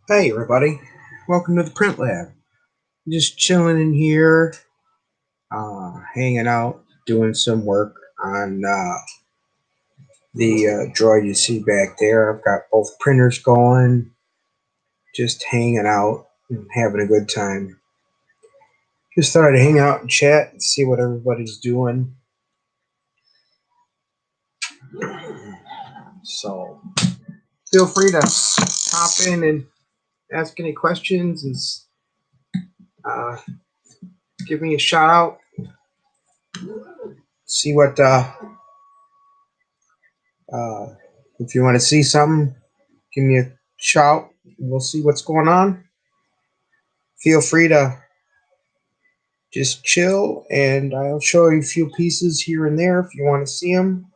Hey everybody, welcome to the Print Lab. Just chilling in here, hanging out, doing some work on the droid you see back there. I've got both printers going, just hanging out and having a good time. Just thought I'd hang out and chat and see what everybody's doing. So feel free to hop in and ask any questions and uh, give me a shout out. See what if you want to see something, give me a shout. We'll see what's going on. Feel free to just chill, and I'll show you a few pieces here and there if you want to see them.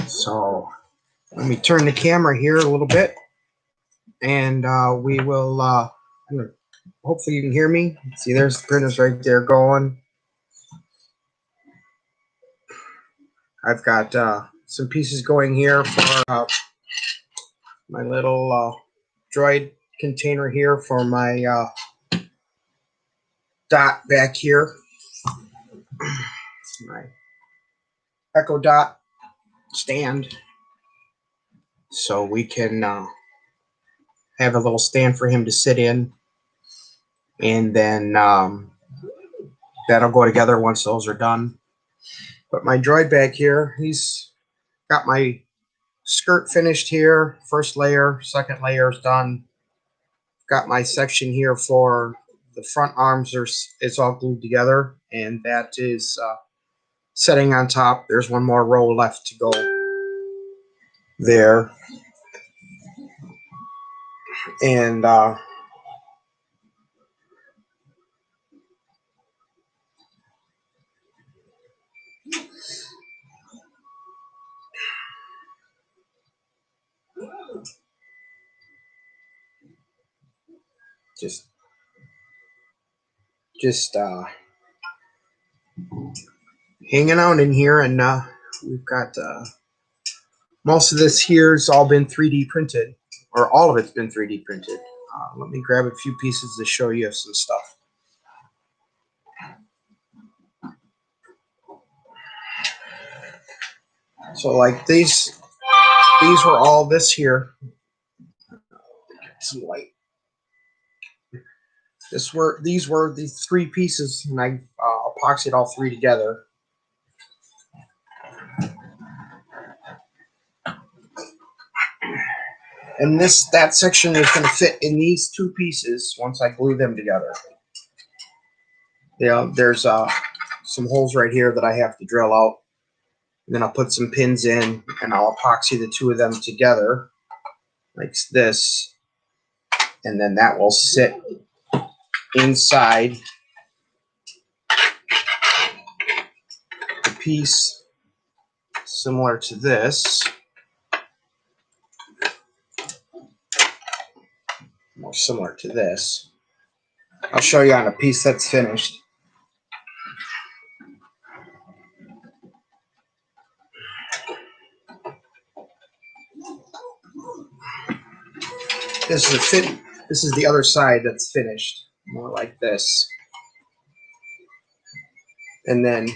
So let me turn the camera here a little bit, and we will. Hopefully, you can hear me. See, there's the printers right there going. I've got some pieces going here for my little droid container here for my dot back here. My Echo Dot stand, so we can have a little stand for him to sit in, and then that'll go together once those are done. But my droid back here, he's got my skirt finished here, first layer, second layer is done. Got my section here for the front arms, it's all glued together, and that is setting on top. There's one more row left to go there, and just hanging out in here, and we've got most of this here's all been 3D printed, or all of it's been 3D printed. Let me grab a few pieces to show you some stuff. So like these were all this here. Some light. These were the three pieces, and I epoxied all three together. And that section is going to fit in these two pieces once I glue them together. Yeah, there's some holes right here that I have to drill out. And then I'll put some pins in, and I'll epoxy the two of them together like this, and then that will sit inside the piece similar to this. More similar to this. I'll show you on a piece that's finished. This is the other side that's finished, more like this. And then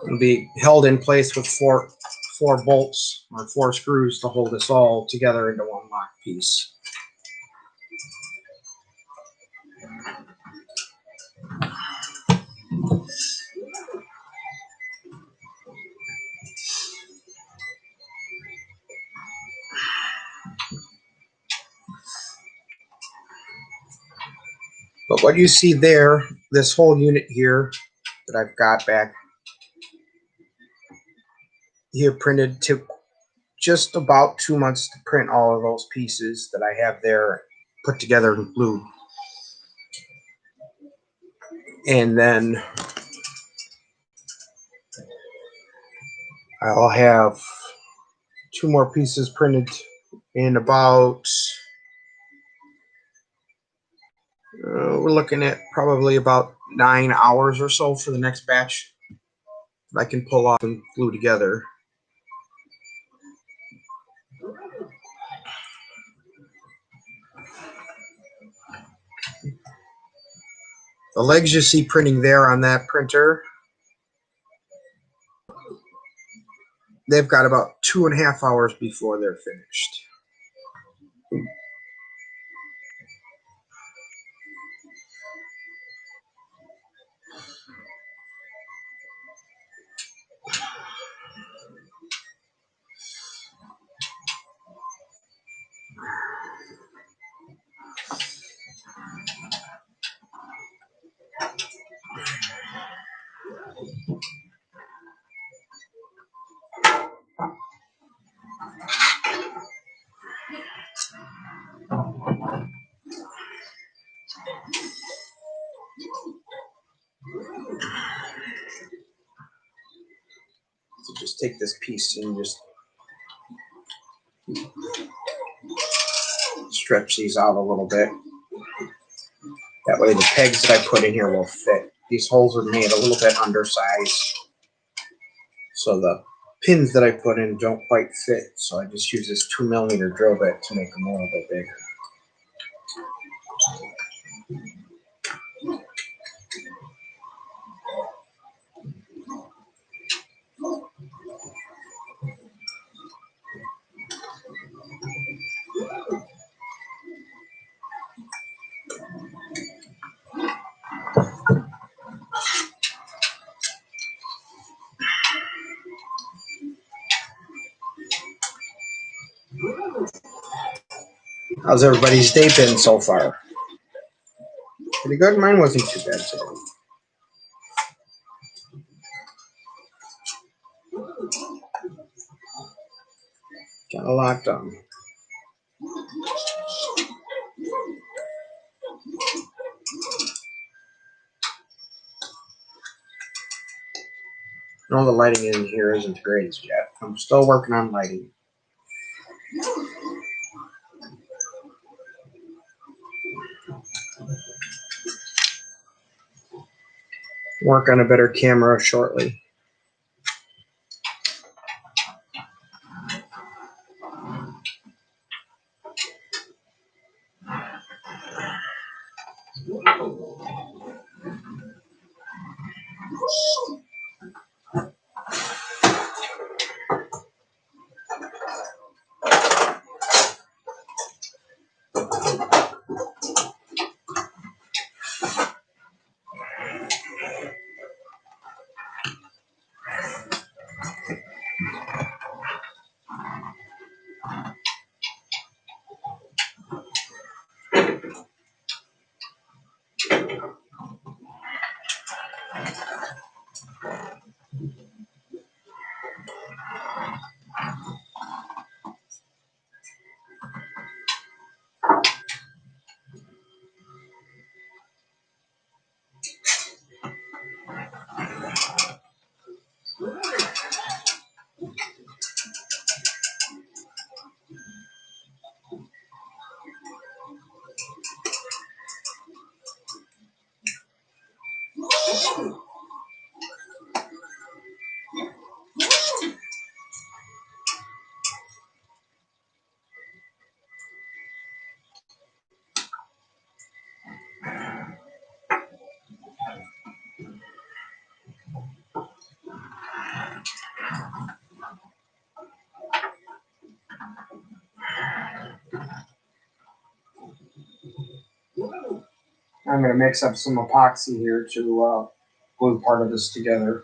it'll be held in place with four bolts or 4 screws to hold this all together into one lock piece. But what you see there, this whole unit here that I've got back Here printed took just about 2 months to print all of those pieces that I have there put together and glued. And then I'll have 2 more pieces printed in about, we're looking at probably about 9 hours or so for the next batch that I can pull off and glue together. The legs you see printing there on that printer, they've got about 2.5 hours before they're finished. So just take this piece and just stretch these out a little bit. That way the pegs that I put in here will fit. These holes are made a little bit undersized, so the pins that I put in don't quite fit. So I just use this 2mm drill bit to make them a little bit bigger. How's everybody's day been so far? Pretty good. Mine wasn't too bad today. Got a lot done. No, the lighting in here isn't the greatest yet. I'm still working on lighting. Work on a better camera shortly. I'm going to mix up some epoxy here to glue part of this together.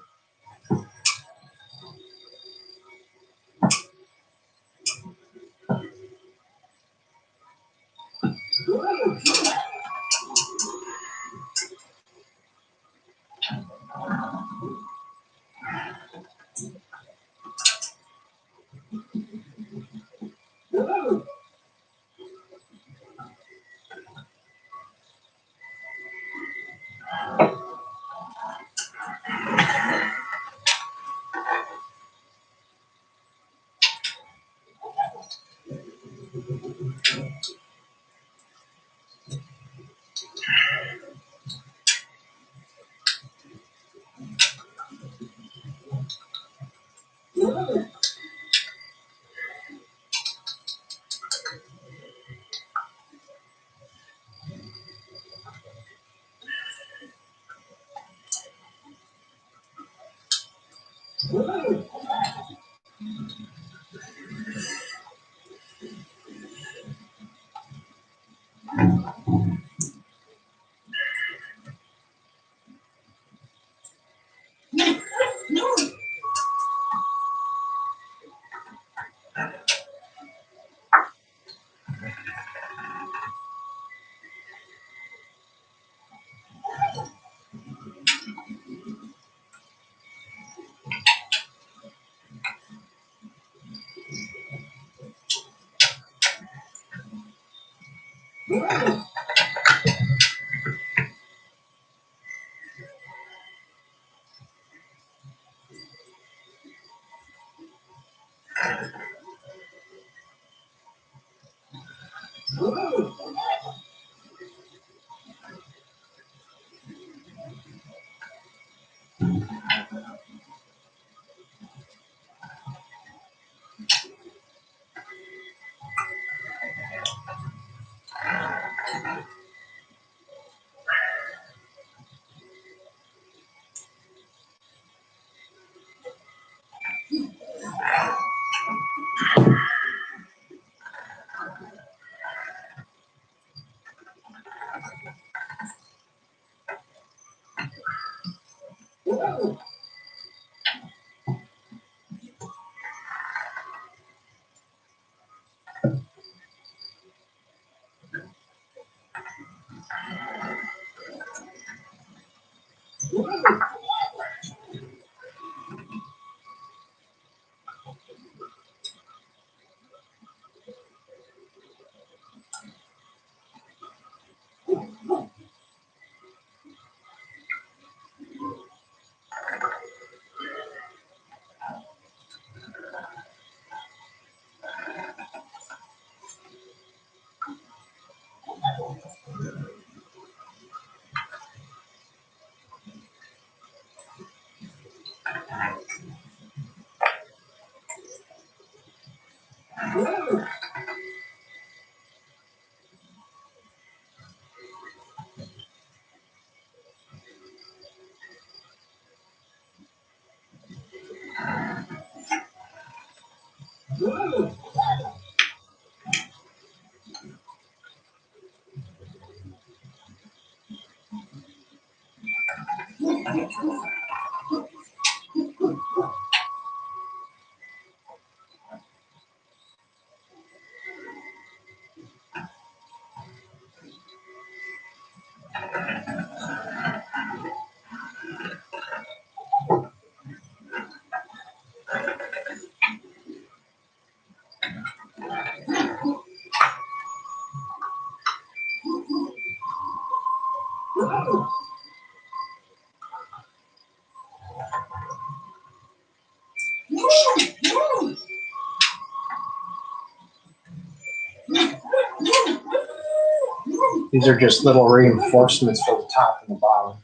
These are just little reinforcements for the top and the bottom.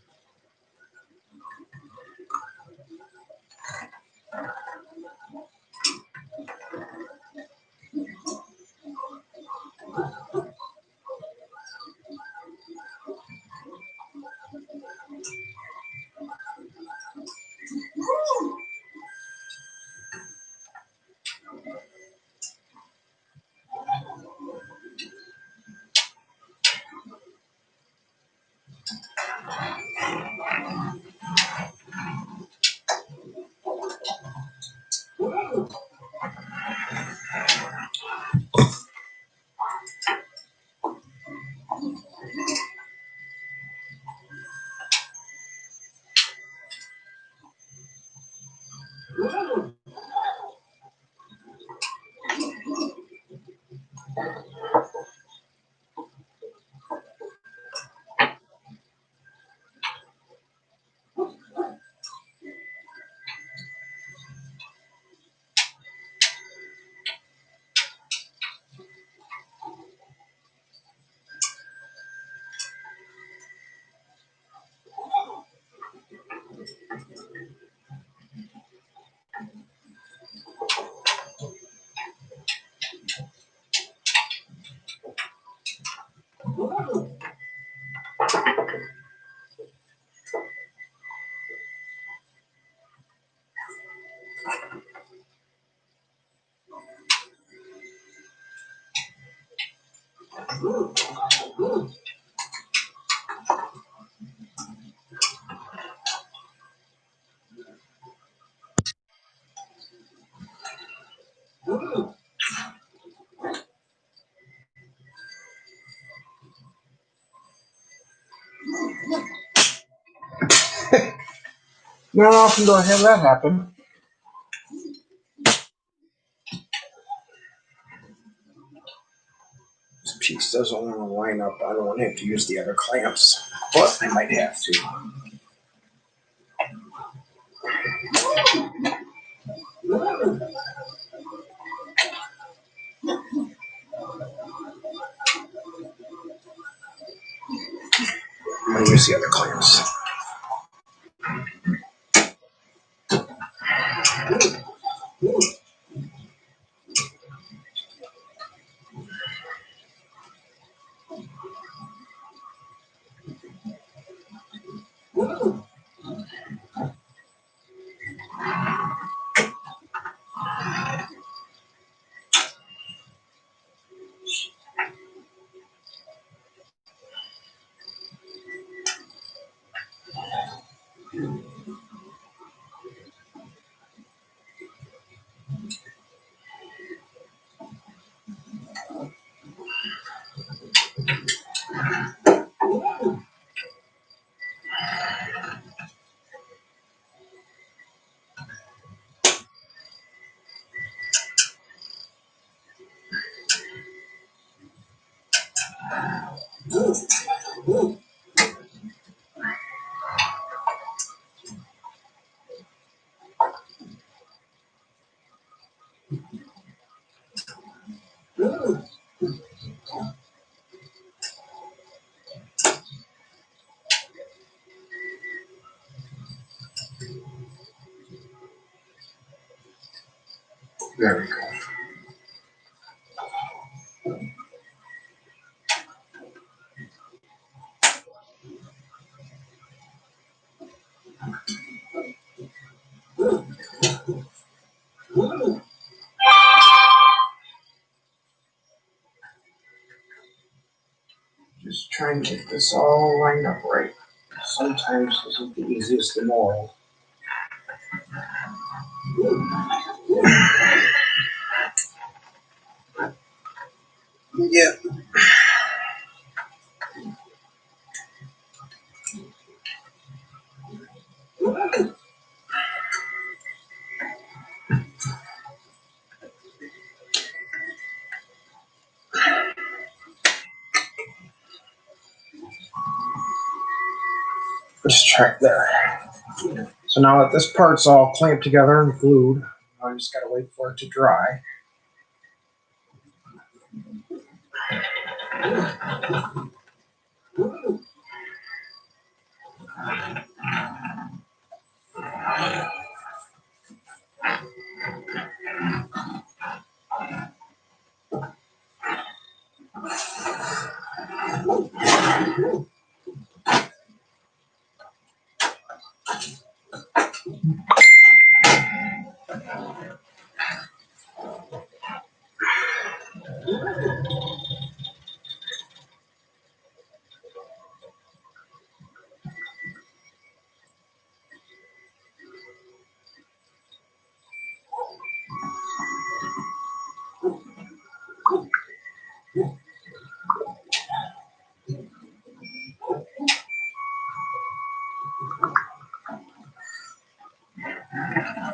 Not often do I have that happen. This piece doesn't want to line up. I don't want to have to use the other clamps, but I might have to. I'm going to use the other clamps. There we go. Just trying to get this all lined up right. Sometimes this isn't the easiest in the world. Yeah. Just check there. So now that this part's all clamped together and glued, I just gotta wait for it to dry.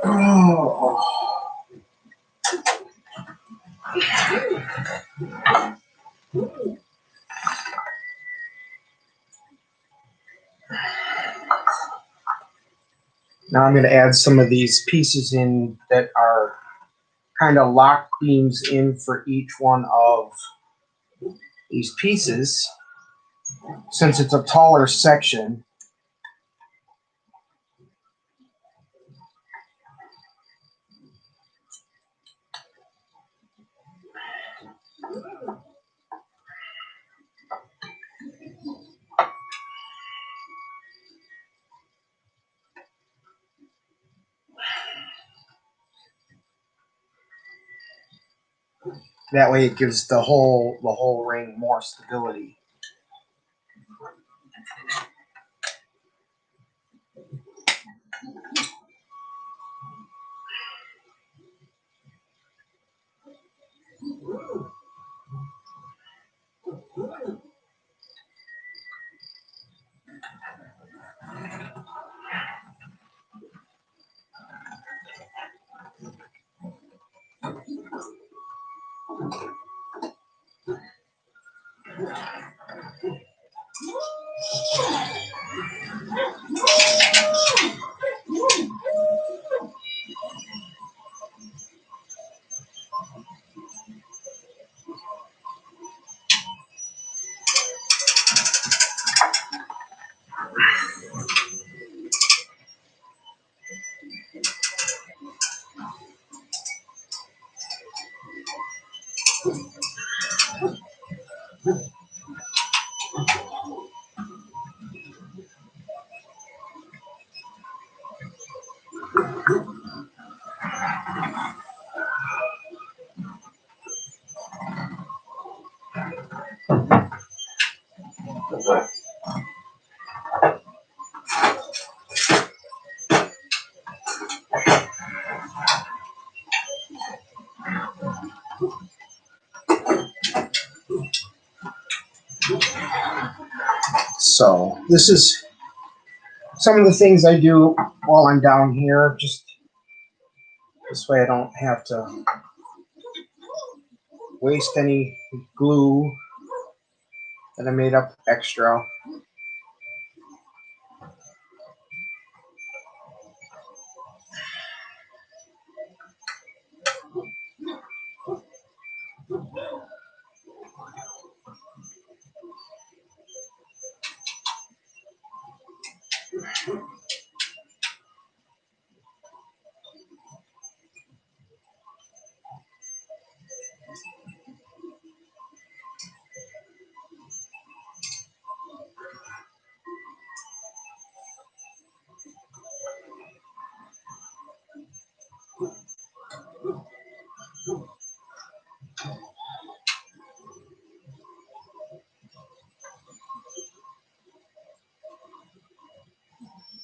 Oh. Now I'm going to add some of these pieces in that are kind of lock beams in for each one of these pieces. Since it's a taller section, That way it gives the whole ring more stability. So this is some of the things I do while I'm down here. Just this way I don't have to waste any glue that I made up extra.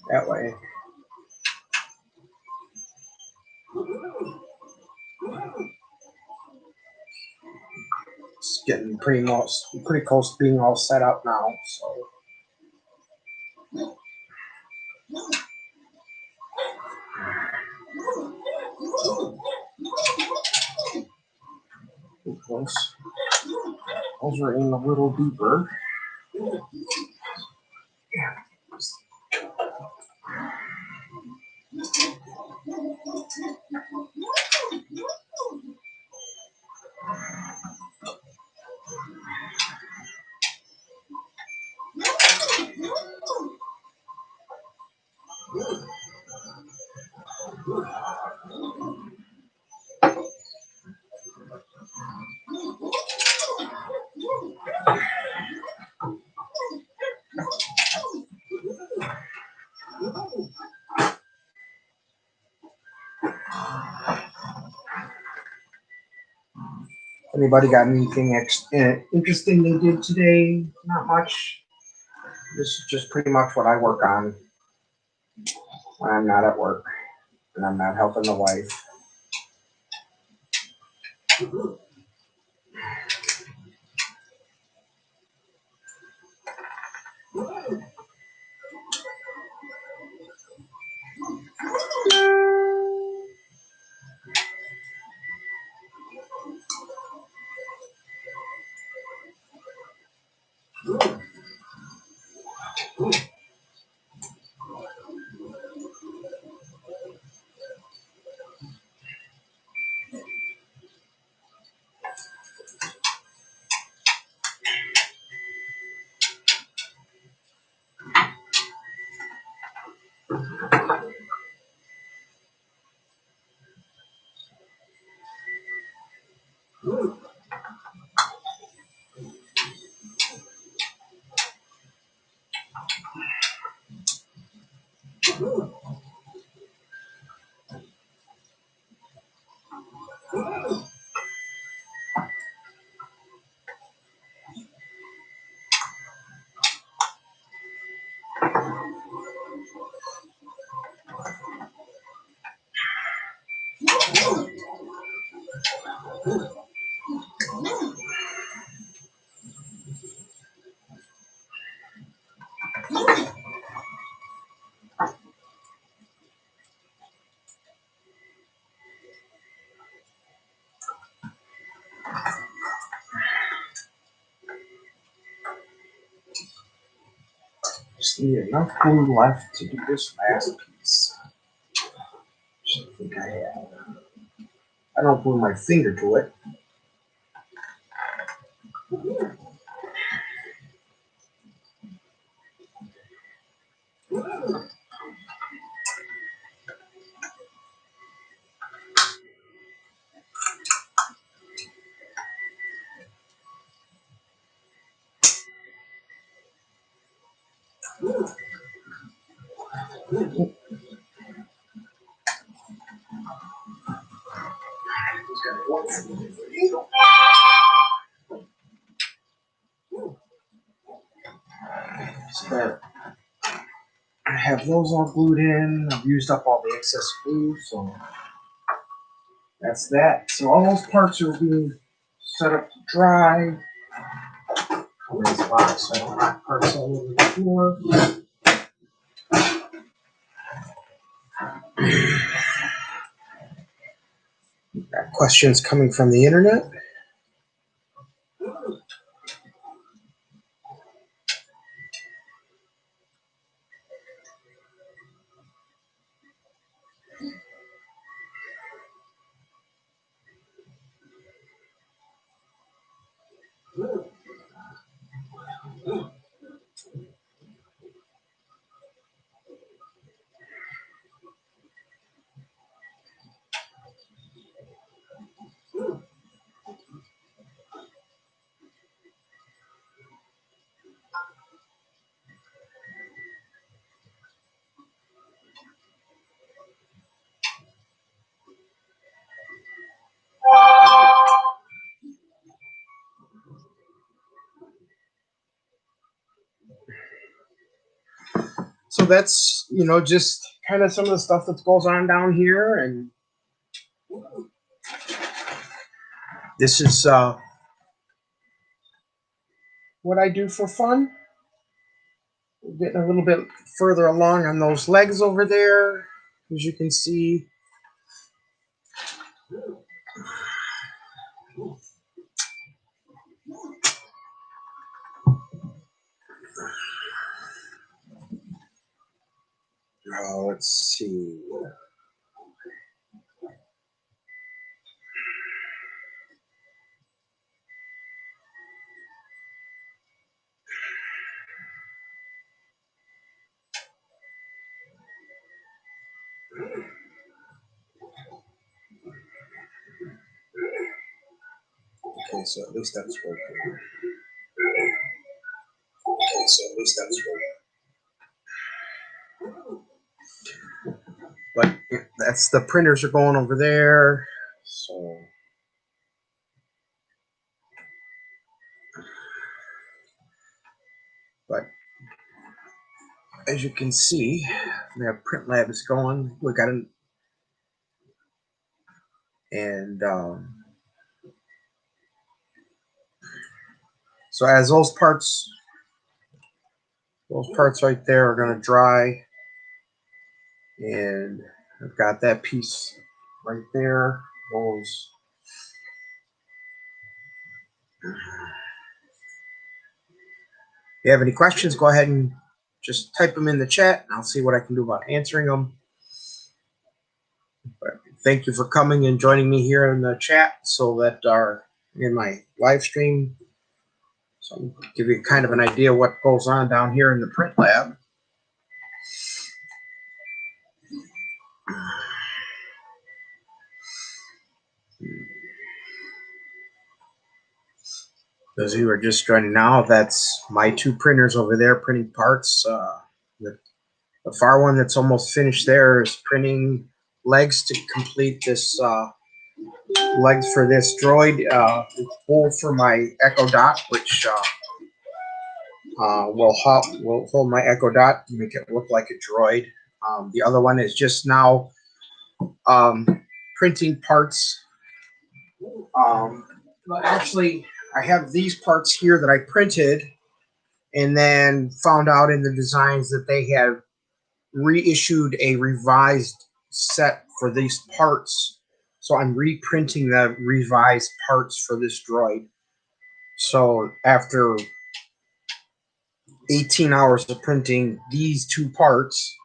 That way. It's getting pretty close to being all set up now. So close. Those are in a little deeper. Anybody got anything interesting they did today? Not much. This is just pretty much what I work on when I'm not at work and I'm not helping the wife. Just need enough glue left to do this last piece. Which I think I have. I don't glue my finger to it. So there. I have those all glued in. I've used up all the excess glue, so that's that. So all those parts are being set up to dry. I'll raise the box so I don't knock parts all over the floor. Got questions coming from the internet. So that's, just kind of some of the stuff that goes on down here. And this is what I do for fun. We're getting a little bit further along on those legs over there, as you can see. Let's see. Okay, so at least that's working. But that's the printers are going over there. So but as you can see, the print lab is going. We got an and so as those parts right there are going to dry, and I've got that piece right there. Those. If you have any questions, go ahead and just type them in the chat, and I'll see what I can do about answering them. But thank you for coming and joining me here in the chat, so that are in my live stream. So I'll give you kind of an idea what goes on down here in the print lab. Those of you who are just joining now, that's my two printers over there printing parts. The far one that's almost finished there is printing legs to complete this legs for this droid, hole for my Echo Dot, which will hold my Echo Dot and make it look like a droid. The other one is just now printing parts. But actually, I have these parts here that I printed and then found out in the designs that they have reissued a revised set for these parts. So I'm reprinting the revised parts for this droid. So after 18 hours of printing these two parts,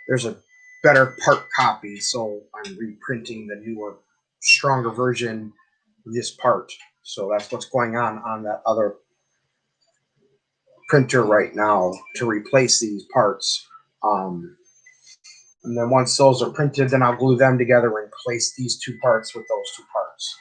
there's a better part copy. So I'm reprinting the newer, stronger version of this part. So that's what's going on that other printer right now to replace these parts. And then once those are printed, then I'll glue them together and place these two parts with those two parts.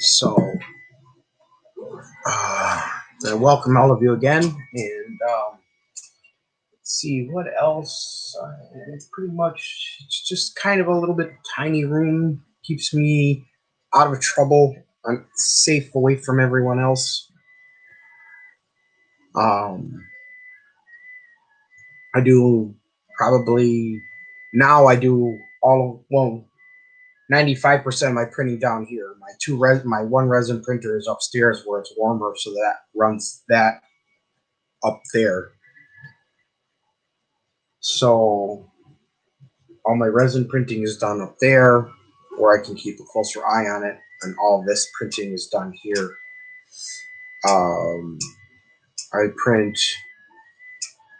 So, I welcome all of you again, and let's see what else. It's pretty much, it's just kind of a little bit tiny room, keeps me out of trouble. I'm safe away from everyone else. I do probably now I do all well 95% of my printing down here. My one resin printer is upstairs where it's warmer, so that runs that up there. So all my resin printing is done up there, where I can keep a closer eye on it, and all this printing is done here. I print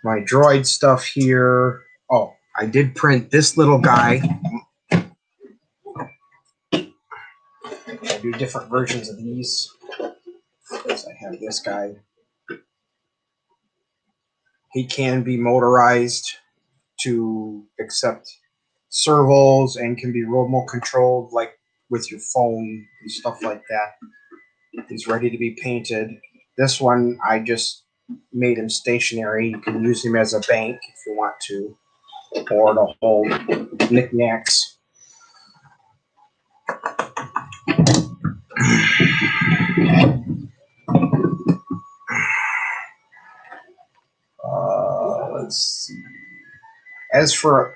my droid stuff here. Oh, I did print this little guy. I do different versions of these. I have this guy. He can be motorized to accept servos and can be remote controlled, like with your phone and stuff like that. He's ready to be painted. This one, I just made him stationary. You can use him as a bank if you want to, or to hold knickknacks. Let's see. As for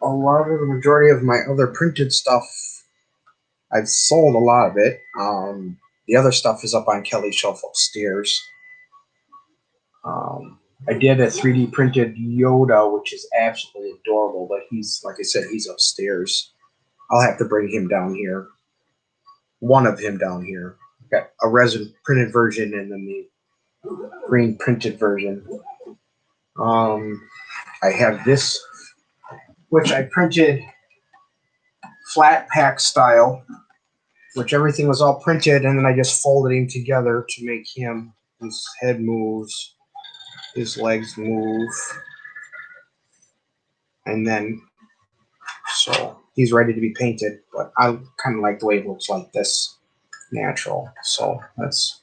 a lot of the majority of my other printed stuff, I've sold a lot of it. The other stuff is up on Kelly's shelf upstairs. I did a 3D printed Yoda, which is absolutely adorable, but he's, like I said, he's upstairs. I'll have to bring him down here. One of him down here. Got a resin printed version and then the green printed version. I have this, which I printed flat pack style, which everything was all printed, and then I just folded him together to make him. His head moves, his legs move, and then so he's ready to be painted. But I kind of like the way it looks like this, natural. So that's.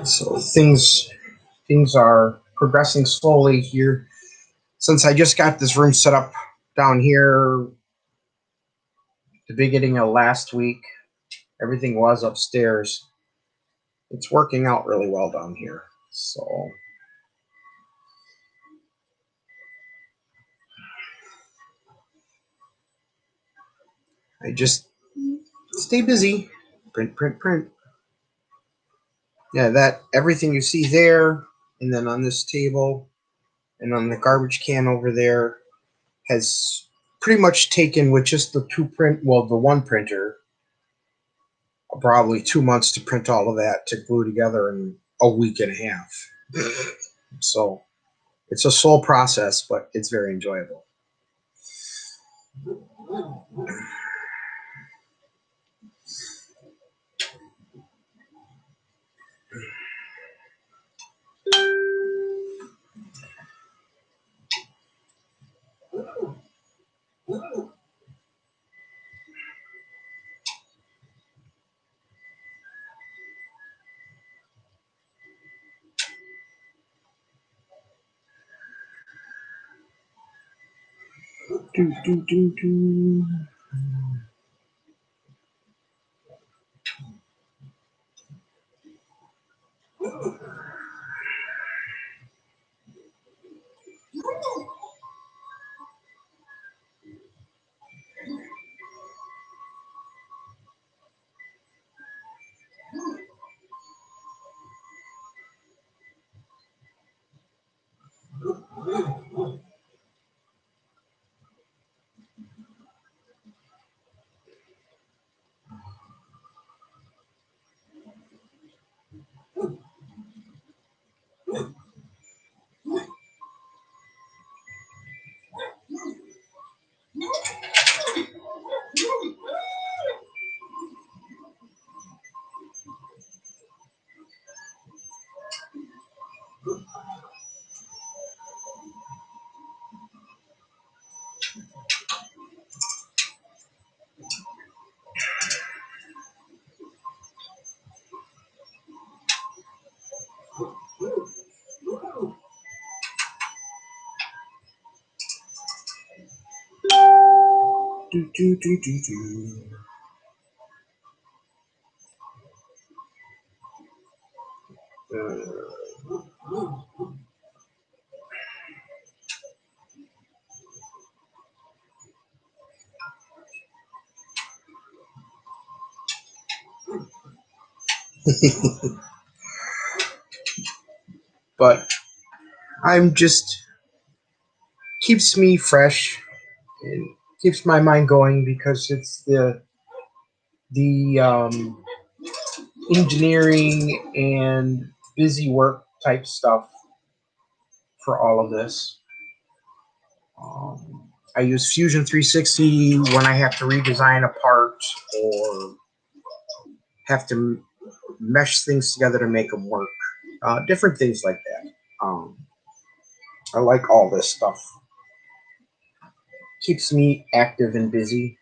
So things are progressing slowly here. Since I just got this room set up down here the beginning of last week, everything was upstairs. It's working out really well down here. So I just stay busy. Print, print, print. Yeah, that everything you see there, and then on this table, and on the garbage can over there, has pretty much taken with just the the one printer, probably 2 months to print all of that to glue together in a week and a half. So it's a slow process, but it's very enjoyable. Do, do, do, do. Do, do, do, do, do. But I'm just keeps me fresh and keeps my mind going because it's the engineering and busy work type stuff for all of this. I use Fusion 360 when I have to redesign a part or have to mesh things together to make them work. Different things like that. I like all this stuff. Keeps me active and busy.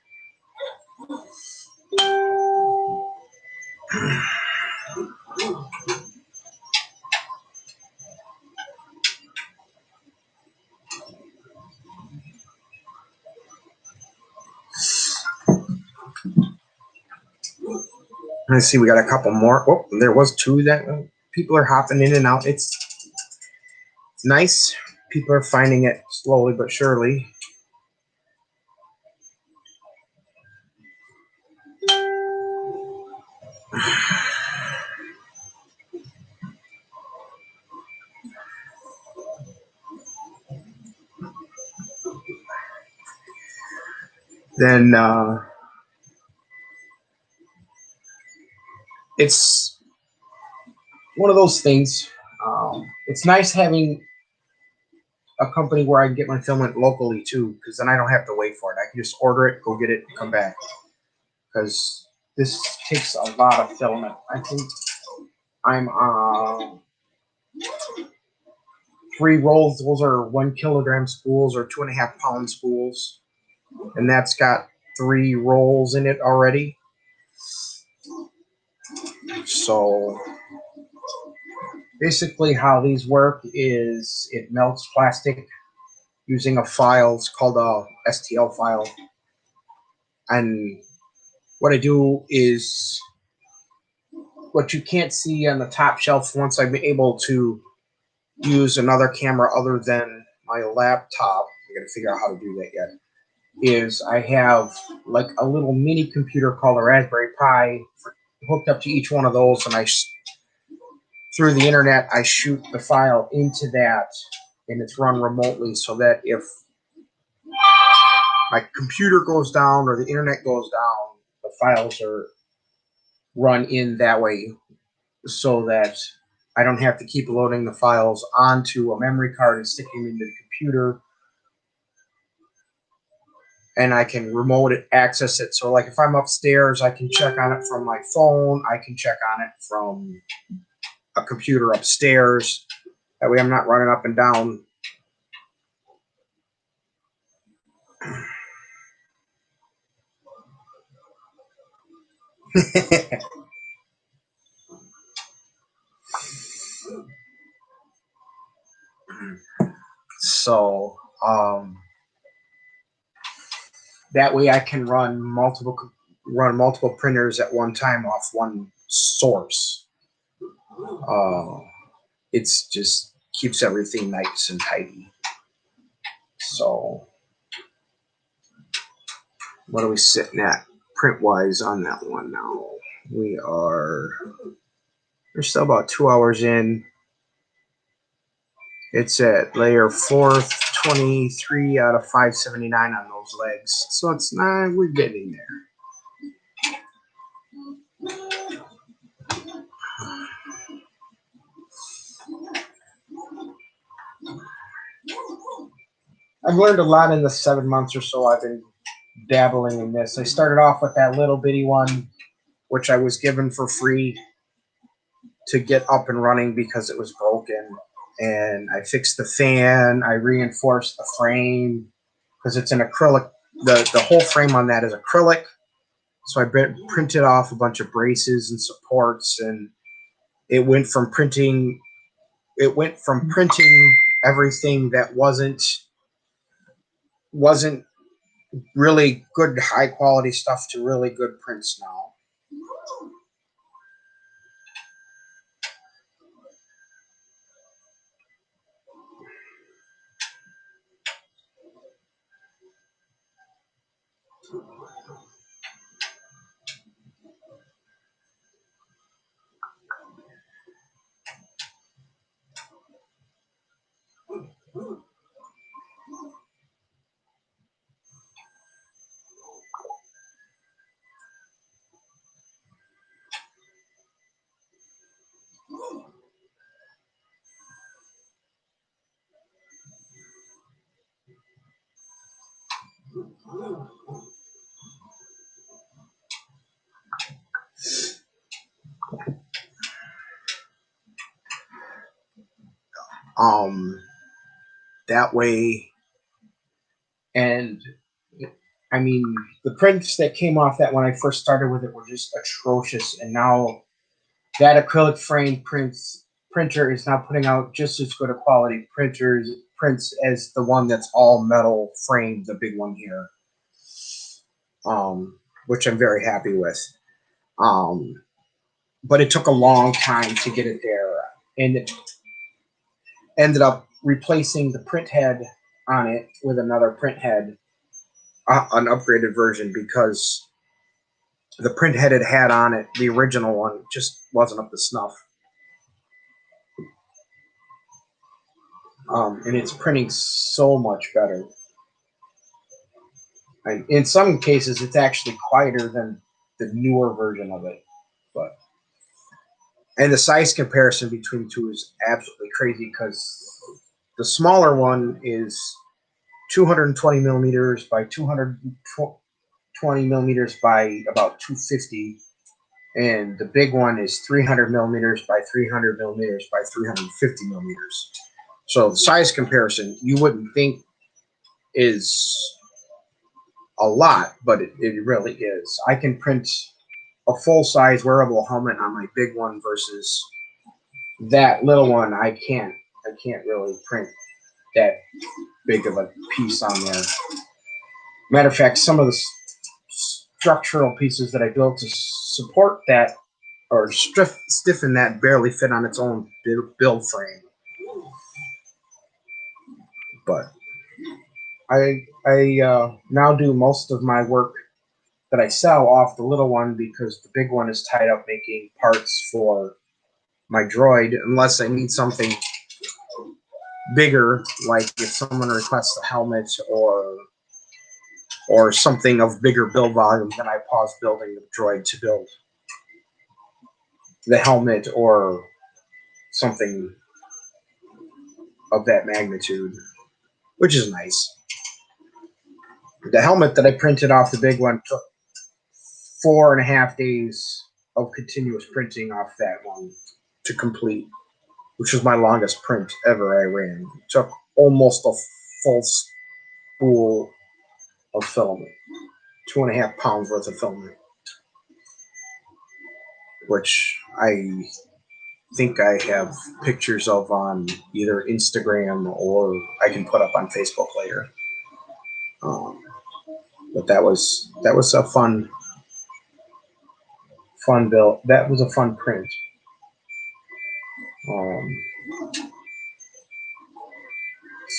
Let's see, we got a couple more. Oh, there was two that people are hopping in and out. It's nice. People are finding it slowly but surely. Then it's one of those things. It's nice having a company where I can get my filament locally too, because then I don't have to wait for it. I can just order it, go get it, and come back. Because this takes a lot of filament. I think I'm 3 rolls. Those are 1 kilogram spools or 2.5 pound spools. and that's got 3 rolls in it already. So basically how these work is it melts plastic using a file. It's called a STL file. And what I do is what you can't see on the top shelf once I'm able to use another camera other than my laptop. I gotta figure out how to do that yet. Is I have like a little mini computer called a Raspberry Pi hooked up to each one of those, and through the internet I shoot the file into that, and it's run remotely so that if my computer goes down or the internet goes down, the files are run in that way so that I don't have to keep loading the files onto a memory card and sticking them into the computer, and I can remote it, access it. So like if I'm upstairs, I can check on it from my phone. I can check on it from a computer upstairs. That way I'm not running up and down. So that way I can run multiple printers at one time off one source. It's just keeps everything nice and tidy. So what are we sitting at print wise on that one now? We're still about 2 hours in. It's at layer 423 out of 579 on those legs. So it's not, we're getting there. I've learned a lot in the 7 months or so I've been dabbling in this. I started off with that little bitty one, which I was given for free to get up and running because it was broken. And I fixed the fan. I reinforced the frame because it's an acrylic. The whole frame on that is acrylic. So I printed off a bunch of braces and supports, and it went from printing everything that wasn't really good high quality stuff to really good prints now. That way, and I mean, the prints that came off that when I first started with it were just atrocious, and now that acrylic frame printer is now putting out just as good a quality prints as the one that's all metal framed, the big one here, which I'm very happy with. But it took a long time to get it there, and it ended up replacing the print head on it with another print head, an upgraded version, because the print head it had on it, the original one, just wasn't up to snuff. And it's printing so much better. And in some cases, it's actually quieter than the newer version of it. And the size comparison between the two is absolutely crazy because the smaller one is 220 millimeters by 220 millimeters by about 250, and the big one is 300 millimeters by 300 millimeters by 350 millimeters. So the size comparison you wouldn't think is a lot, but it really is. I can print a full-size wearable helmet on my big one versus that little one. I can't really print that big of a piece on there. Matter of fact, some of the structural pieces that I built to support that or stiffen that barely fit on its own build frame. But I now do most of my work that I sell off the little one because the big one is tied up making parts for my droid, unless I need something bigger, like if someone requests a helmet or something of bigger build volume, then I pause building the droid to build the helmet or something of that magnitude, which is nice. The helmet that I printed off the big one took 4.5 days of continuous printing off that one to complete, which was my longest print ever I ran. It took almost a full spool of filament, 2.5 pounds worth of filament, which I think I have pictures of on either Instagram or I can put up on Facebook later. But that was a fun build. That was a fun print.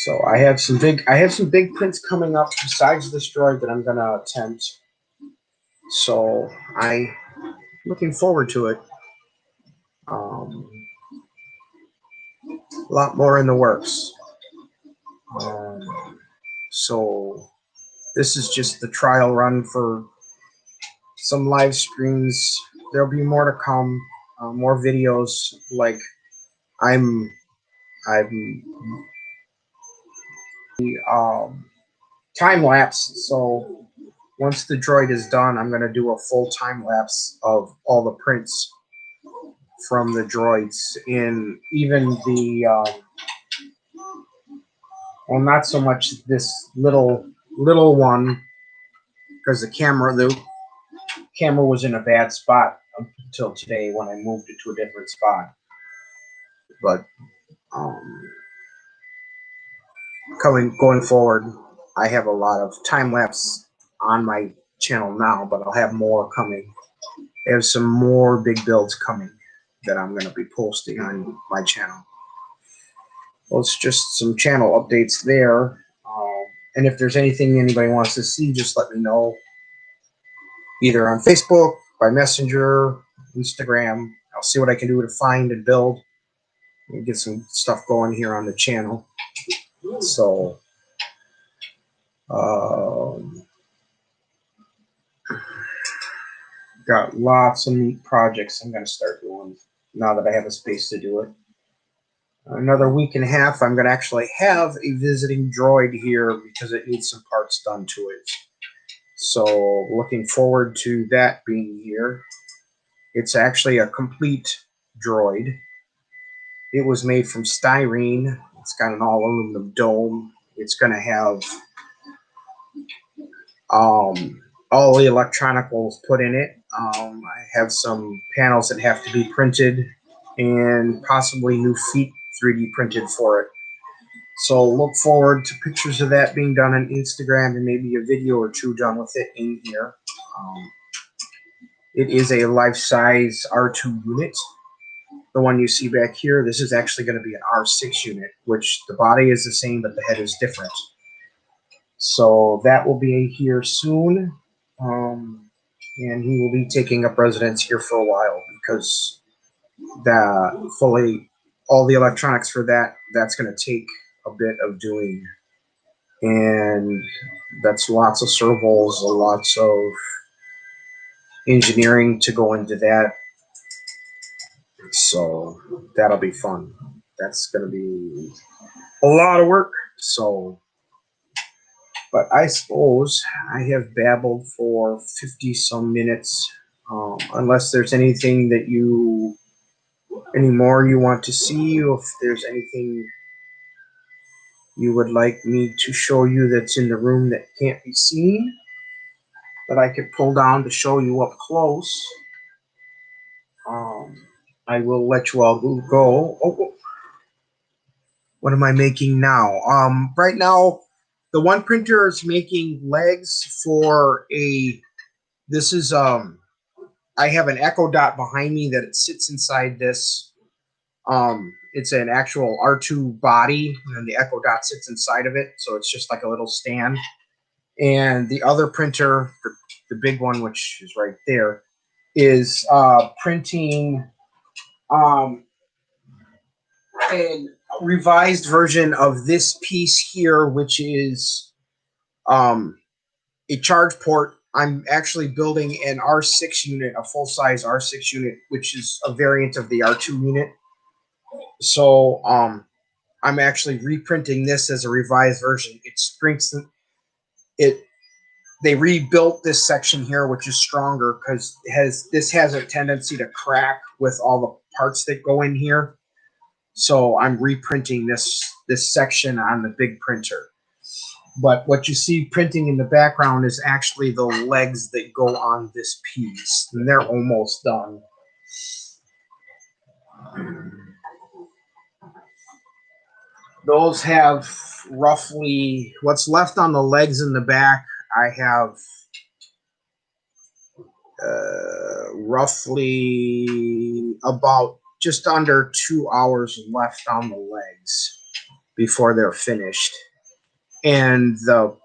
So I have some big prints coming up besides this droid that I'm gonna attempt. So I'm looking forward to it. A lot more in the works. So this is just the trial run for some live streams. There'll be more to come, more videos. Like I'm time lapse. So once the droid is done, I'm gonna do a full time lapse of all the prints from the droids in even the well, not so much this little one, because the camera was in a bad spot until today when I moved it to a different spot. But going forward, I have a lot of time lapse on my channel now, but I'll have more coming. I have some more big builds coming that I'm going to be posting on my channel. Well, it's just some channel updates there. And if there's anything anybody wants to see, just let me know. Either on Facebook, by Messenger, Instagram. I'll see what I can do to find and build and get some stuff going here on the channel. So, got lots of neat projects I'm going to start doing now that I have a space to do it. Another week and a half, I'm going to actually have a visiting droid here because it needs some parts done to it. So looking forward to that being here. It's actually a complete droid. It was made from styrene. It's got an all aluminum dome. It's going to have all the electronicals put in it. I have some panels that have to be printed and possibly new feet 3D printed for it. So look forward to pictures of that being done on Instagram and maybe a video or two done with it in here. It is a life-size R2 unit. The one you see back here, this is actually going to be an R6 unit, which the body is the same, but the head is different. So that will be here soon. And he will be taking up residence here for a while because all the electronics for that's going to take a bit of doing. And that's lots of servos, lots of engineering to go into that. So that'll be fun. That's going to be a lot of work. So, but I suppose I have babbled for 50 some minutes. Unless there's anything that any more you want to see, or if there's anything you would like me to show you that's in the room that can't be seen, that I could pull down to show you up close. I will let you all go. Oh, what am I making now? Right now, the one printer is making legs for a. This is I have an Echo Dot behind me that it sits inside this. It's an actual R2 body, and the Echo Dot sits inside of it, so it's just like a little stand. And the other printer, the big one, which is right there, is printing a revised version of this piece here, which is a charge port. I'm actually building an R6 unit, a full-size R6 unit, which is a variant of the R2 unit. So I'm actually reprinting this as a revised version. It strengthens it. They rebuilt this section here, which is stronger because this has a tendency to crack with all the parts that go in here. So I'm reprinting this section on the big printer. But what you see printing in the background is actually the legs that go on this piece, and they're almost done. Those have roughly, what's left on the legs in the back, I have roughly about just under 2 hours left on the legs before they're finished. And the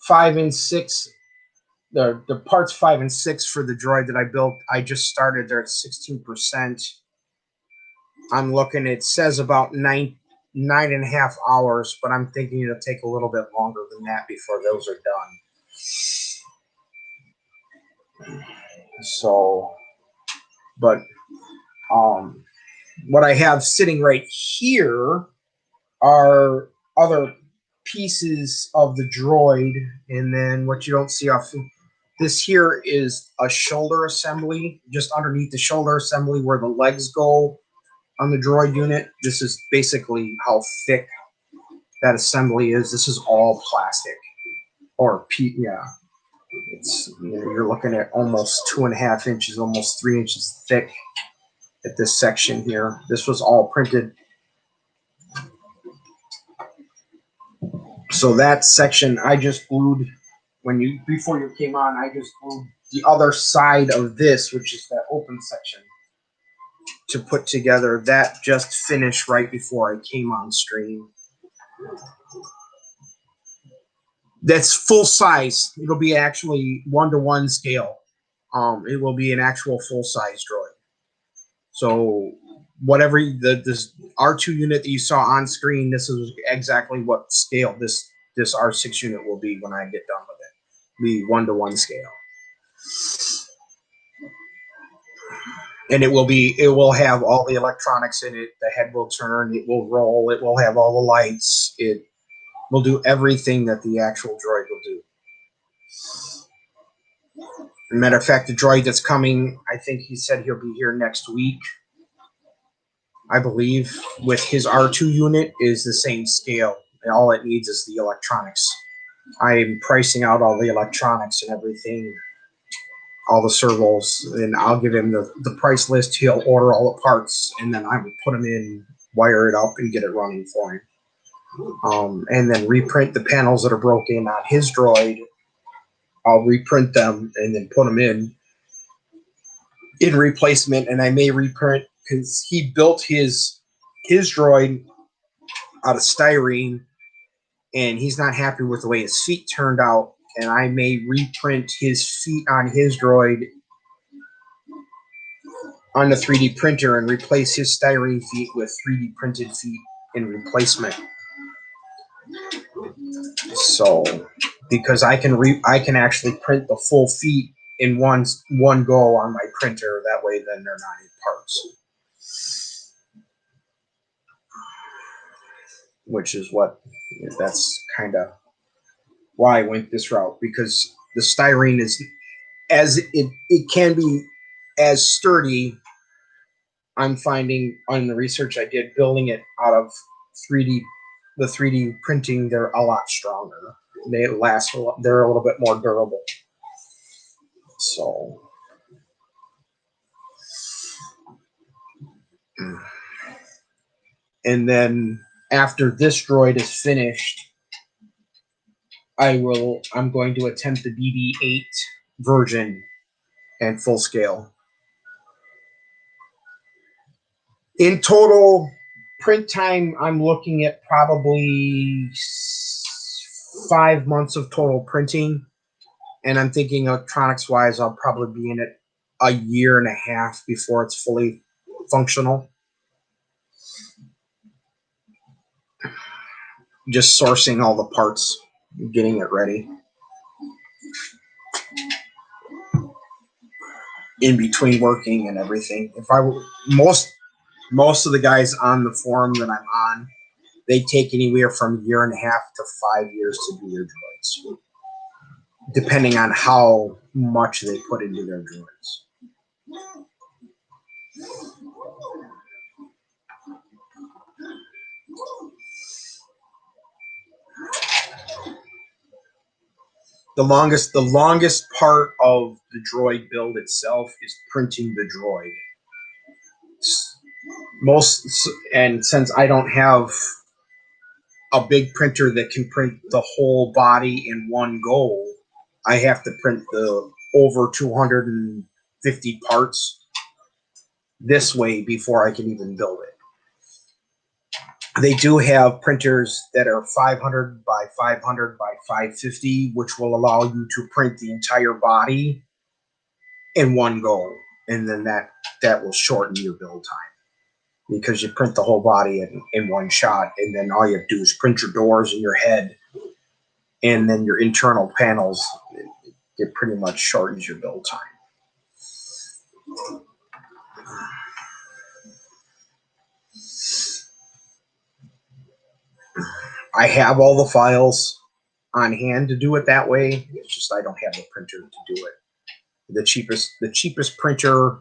5 and 6, the parts 5 and 6 for the droid that I built, I just started. They're at 16%. I'm looking, it says about 9.5 hours, but I'm thinking it'll take a little bit longer than that before those are done. So, but what I have sitting right here are other pieces of the droid, and then what you don't see off this here is a shoulder assembly, just underneath the shoulder assembly where the legs go on the droid unit. This is basically how thick that assembly is. This is all plastic, or yeah. It's, you're looking at almost 2.5 inches, almost 3 inches thick at this section here. This was all printed. So that section I just glued before you came on. I just glued the other side of this, which is that open section, to put together. That just finished right before I came on stream. That's full size. It'll be actually 1-to-1 scale. It will be an actual full size droid. So whatever this R2 unit that you saw on screen, this is exactly what scale this R6 unit will be when I get done with it. Be 1-to-1 scale. And it will have all the electronics in it. The head will turn, it will roll, it will have all the lights. It will do everything that the actual droid will do. As a matter of fact, the droid that's coming, I think he said he'll be here next week, I believe, with his R2 unit, is the same scale. And all it needs is the electronics. I'm pricing out all the electronics and everything, all the servos, and I'll give him the price list. He'll order all the parts, and then I will put them in, wire it up, and get it running for him. And then reprint the panels that are broken on his droid. I'll reprint them and then put them in replacement. And I may reprint, because he built his droid out of styrene, and he's not happy with the way his feet turned out. And I may reprint his feet on his droid on the 3D printer and replace his styrene feet with 3D printed feet in replacement. So, because I can actually print the full feet in one go on my printer. That way, then they're not in parts. Which is that's kind of why I went this route, because the styrene is, as it can be as sturdy. I'm finding on the research I did building it out of the 3D printing, they're a lot stronger. They last. They're a little bit more durable. So, and then after this droid is finished, I'm going to attempt the BB-8 version and full scale. In total print time, I'm looking at probably 5 months of total printing. And I'm thinking electronics-wise, I'll probably be in it a year and a half before it's fully functional. Just sourcing all the parts, getting it ready. In between working and everything. If I were most of the guys on the forum that I'm on, they take anywhere from a year and a half to 5 years to do their droids, depending on how much they put into their droids. The longest part of the droid build itself is printing the droid. And since I don't have a big printer that can print the whole body in one go, I have to print the over 250 parts this way before I can even build it. They do have printers that are 500 by 500 by 550, which will allow you to print the entire body in one go, and then that will shorten your build time because you print the whole body in one shot, and then all you have to do is print your doors and your head, and then your internal panels. It pretty much shortens your build time. I have all the files on hand to do it that way. It's just I don't have the printer to do it. The cheapest printer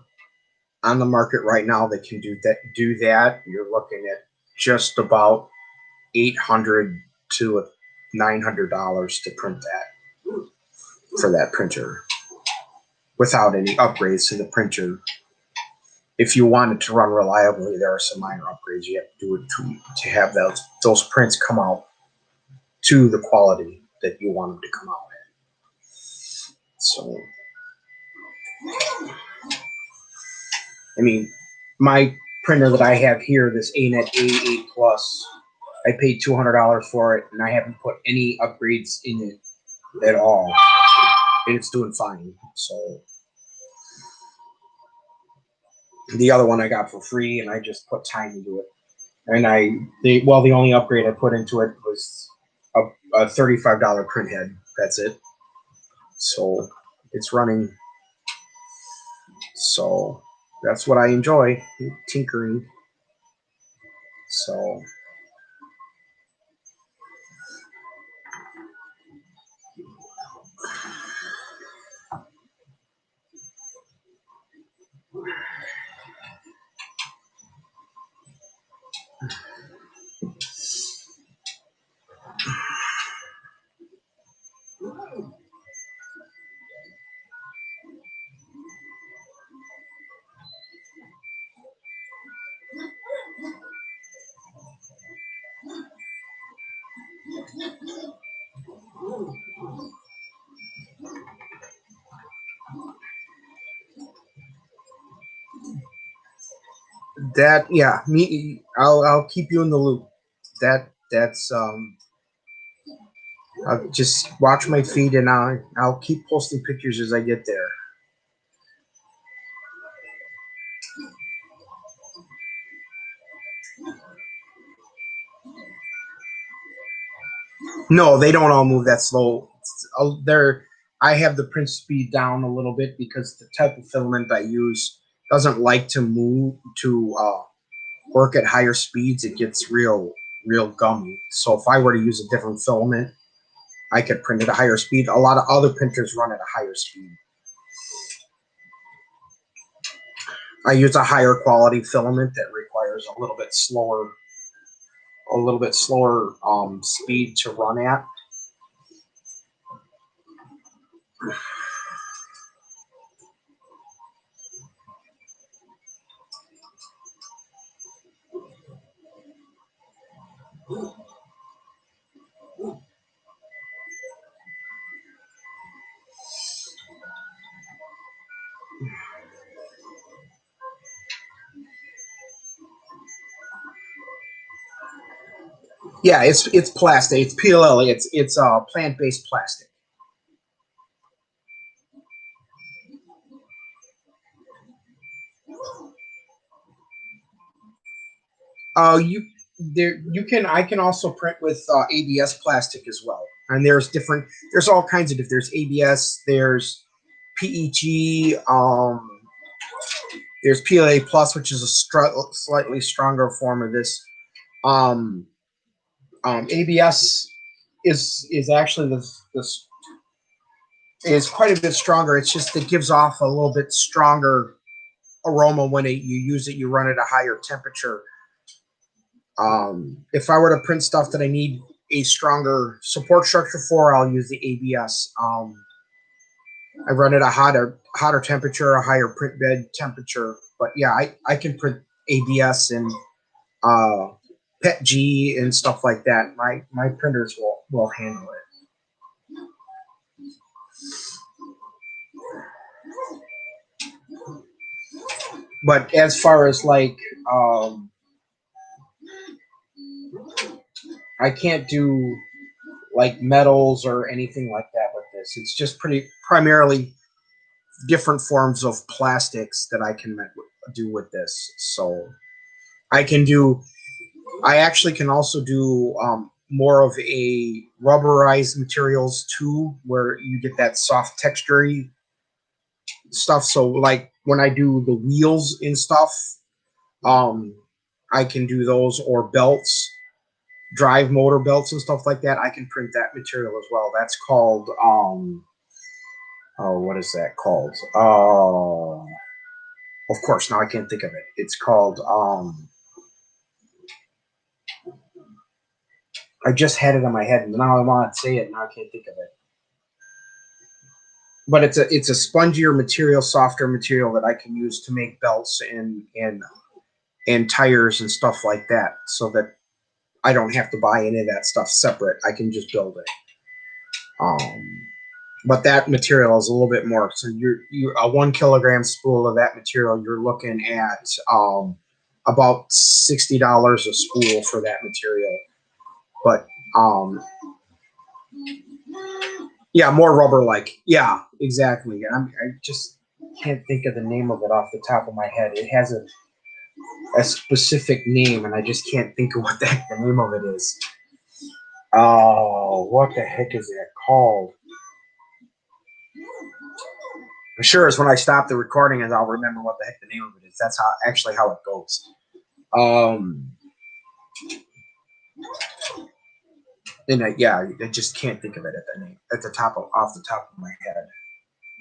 on the market right now that can do that, you're looking at just about $800 to $900 to print that for that printer without any upgrades to the printer. If you want it to run reliably, there are some minor upgrades you have to do it to have those prints come out to the quality that you want them to come out at. So, I mean, my printer that I have here, this ANET A8 Plus, I paid $200 for it, and I haven't put any upgrades in it at all, and it's doing fine. So the other one I got for free, and I just put time into it. And the only upgrade I put into it was a $35 print head. That's it. So it's running. So that's what I enjoy, tinkering. So I'll keep you in the loop. That's I'll just watch my feed, and I'll keep posting pictures as I get there. No, they don't all move that slow. I have the print speed down a little bit because the type of filament I use doesn't like to move to work at higher speeds. It gets real gummy. So if I were to use a different filament, I could print at a higher speed. A lot of other printers run at a higher speed. I use a higher quality filament that requires a little bit slower speed to run at. Yeah, it's plastic. It's PLL. It's plant-based plastic. You there you can I can also print with ABS plastic as well. And there's all kinds of different. There's ABS. There's PEG. There's PLA plus, which is a slightly stronger form of this. Um, ABS is actually this is quite a bit stronger. It's just it gives off a little bit stronger aroma when you use it. You run at a higher temperature. If I were to print stuff that I need a stronger support structure for, I'll use the ABS. I run at a hotter temperature, a higher print bed temperature. But yeah, I can print ABS and PETG and stuff like that. My printers will handle it. But as far as like I can't do like metals or anything like that with this. It's just pretty primarily different forms of plastics that I can do with this. So I can do. I actually can also do more of a rubberized materials too, where you get that soft textury stuff. So like when I do the wheels and stuff, um, I can do those or belts, drive motor belts and stuff like that. I can print that material as well. That's called oh, what is that called? Of course, now I can't think of it. It's called I just had it in my head, and now I want to say it, and now I can't think of it. But it's a spongier material, softer material that I can use to make belts and tires and stuff like that, so that I don't have to buy any of that stuff separate. I can just build it. But that material is a little bit more. So you a 1 kilogram spool of that material, you're looking at about $60 a spool for that material. But yeah, more rubber like. Yeah, exactly. I just can't think of the name of it off the top of my head. It has a specific name, and I just can't think of what the heck the name of it is. Oh, what the heck is that called? I'm sure it's when I stop the recording and I'll remember what the heck the name of it is. That's how it goes. And yeah, I just can't think of it off the top of my head.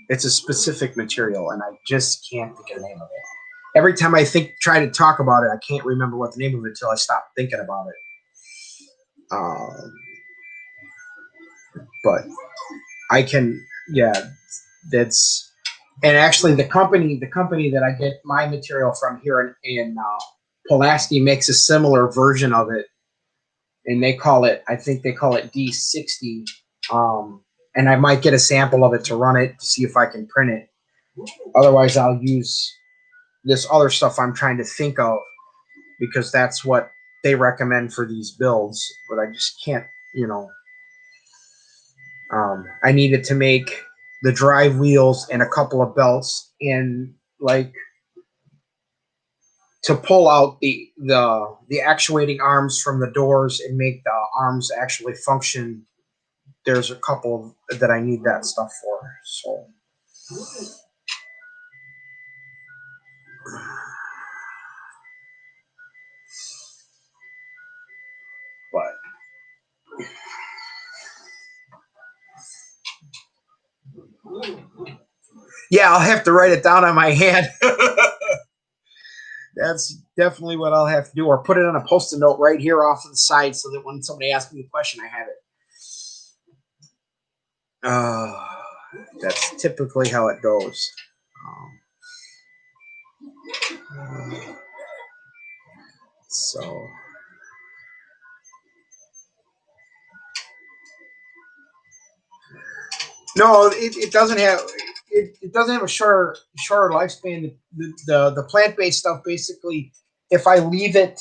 It's a specific material, and I just can't think of the name of it. Every time I try to talk about it, I can't remember what the name of it until I stop thinking about it. But I can, yeah, that's, and actually the company that I get my material from here in Pulaski makes a similar version of it, and I think they call it D60. And I might get a sample of it to run it to see if I can print it. Otherwise, I'll use this other stuff I'm trying to think of, because that's what they recommend for these builds. But I just can't, I needed to make the drive wheels and a couple of belts, and like to pull out the actuating arms from the doors and make the arms actually function. There's a couple that I need that stuff for. So, but yeah, I'll have to write it down on my hand. That's definitely what I'll have to do, or put it on a post-it note right here off to the side, so that when somebody asks me a question, I have it. That's typically how it goes. So no, it doesn't have it doesn't have a shorter lifespan. The plant based stuff basically, if I leave it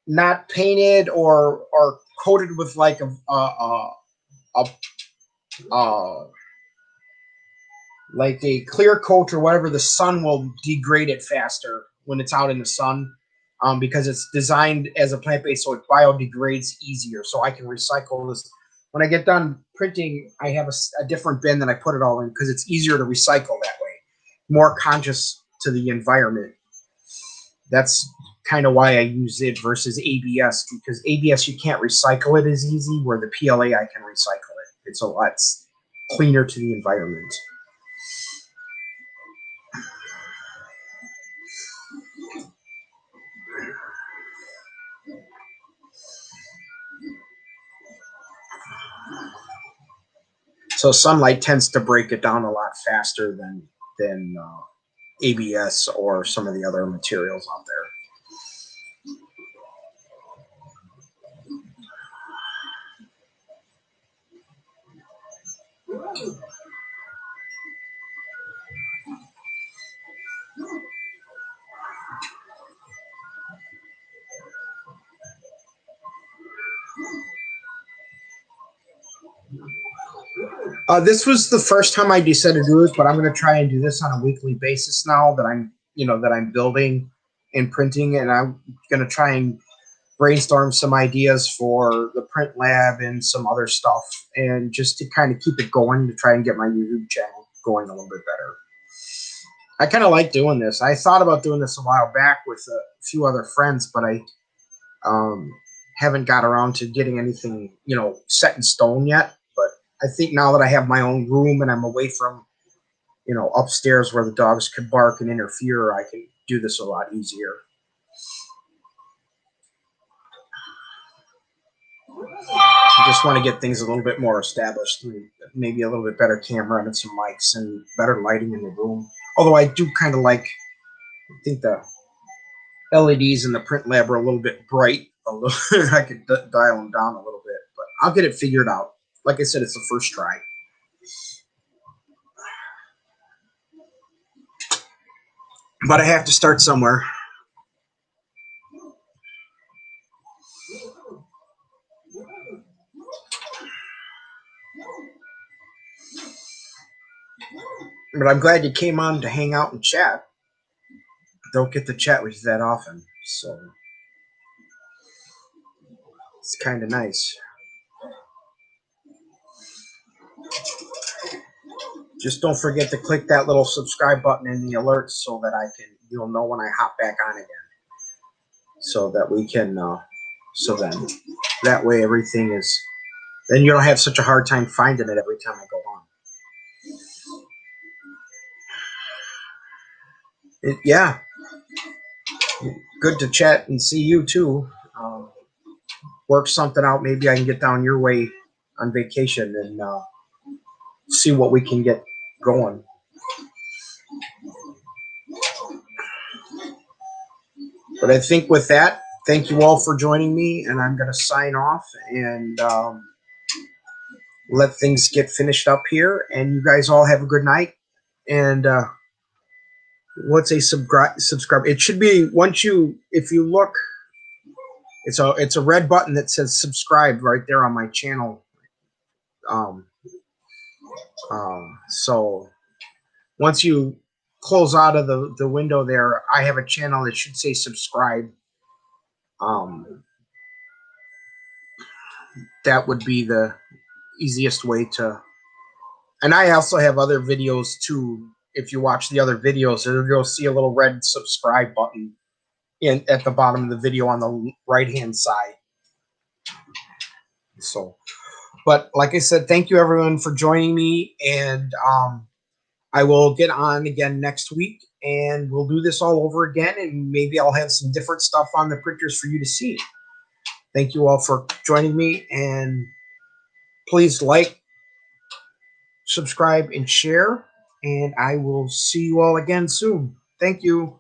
not painted or coated with like a like a clear coat or whatever, the sun will degrade it faster when it's out in the sun, because it's designed as a plant based, so it biodegrades easier. So I can recycle this. When I get done printing, I have a different bin that I put it all in because it's easier to recycle that way, more conscious to the environment. That's kind of why I use it versus ABS, because ABS you can't recycle it as easy, where the PLA I can recycle it. It's a lot cleaner to the environment. So sunlight tends to break it down a lot faster than ABS or some of the other materials out there. This was the first time I decided to do this, but I'm going to try and do this on a weekly basis now that I'm building and printing, and I'm going to try and brainstorm some ideas for the print lab and some other stuff, and just to kind of keep it going to try and get my YouTube channel going a little bit better. I kind of like doing this. I thought about doing this a while back with a few other friends, but I haven't got around to getting anything, set in stone yet. But I think now that I have my own room and I'm away from, upstairs where the dogs could bark and interfere, I can do this a lot easier. I just want to get things a little bit more established, maybe a little bit better camera and some mics and better lighting in the room. Although I do kind of like, I think the LEDs in the print lab are a little bit bright. I could dial them down a little bit, but I'll get it figured out. Like I said, it's the first try. But I have to start somewhere. But I'm glad you came on to hang out and chat. Don't get to chat with you that often, so it's kind of nice. Just don't forget to click that little subscribe button in the alerts so that you'll know when I hop back on again. So that we can, so then that way everything is, then you don't have such a hard time finding it every time I go on. Yeah, good to chat and see you too. Work something out. Maybe I can get down your way on vacation and see what we can get going. But I think with that, thank you all for joining me, and I'm going to sign off and let things get finished up here. And you guys all have a good night. And what's a subscribe? It should be if you look, it's a red button that says subscribe right there on my channel. So once you close out of the window there, I have a channel that should say subscribe. That would be the easiest way to. And I also have other videos too. If you watch the other videos, you'll see a little red subscribe button at the bottom of the video on the right-hand side. So, but like I said, thank you everyone for joining me, and I will get on again next week, and we'll do this all over again, and maybe I'll have some different stuff on the printers for you to see. Thank you all for joining me, and please like, subscribe, and share. And I will see you all again soon. Thank you.